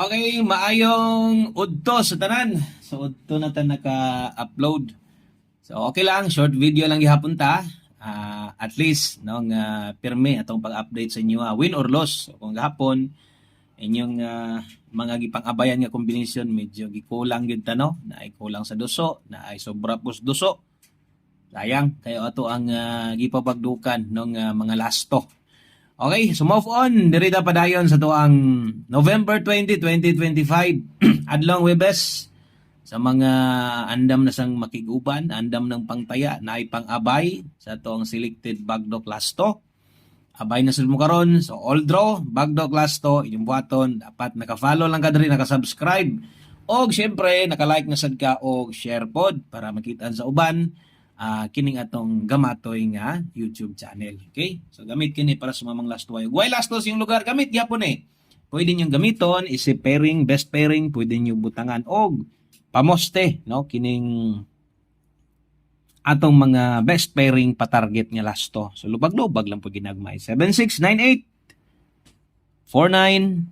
Okay, maayong udto sa tanan. So udto na ta naka-upload. So okay lang, short video lang gihapon ta. At least no nga pirmi atong pag-update sa inyo, win or loss. So kung gahapon inyong mga gipang-abayan nga kombinasyon medyo gikulang gyud ta no, na ay kulang sa duso, na ay sobra pus duso. Sayang kayo ato ang gipabagdukan ng mga lasto. Okay, so move on. Dirita pa dayon sa tuang November 20, 2025. Adlong Webes sa mga andam na sang makiguban, andam ng pangtaya na ay pang-abay sa tuang selected bagdok lasto. Abay na sud mo karon. So all draw, bagdok lasto, inyong buhaton dapat naka-follow lang ka diri, naka-subscribe. Og syempre naka-like na sad ka og share pod para makita sa uban. Kining atong gamatoy nga YouTube channel. Okay? So gamit kini para sa mamang lasto. Why lastos yung lugar? Gamit gyapon eh. Pwede niyo gamiton, isi pairing, best pairing, pwede niyo butangan og pamoste, no? Kining atong mga best pairing pa-target nga lasto. So lubag-lubag lang po ginagmay. 7698 49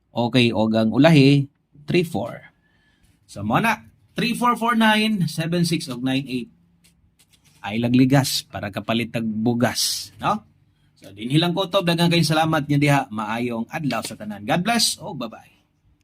okay, ogang ulahi 34. So mo na 3449 76 og 98 ay lagligas para kapalit tag bugas, no? So dinhi lang ko to, daghang kayong salamat niyo diha, maayong adlaw sa tanan. God bless. Oh, bye-bye.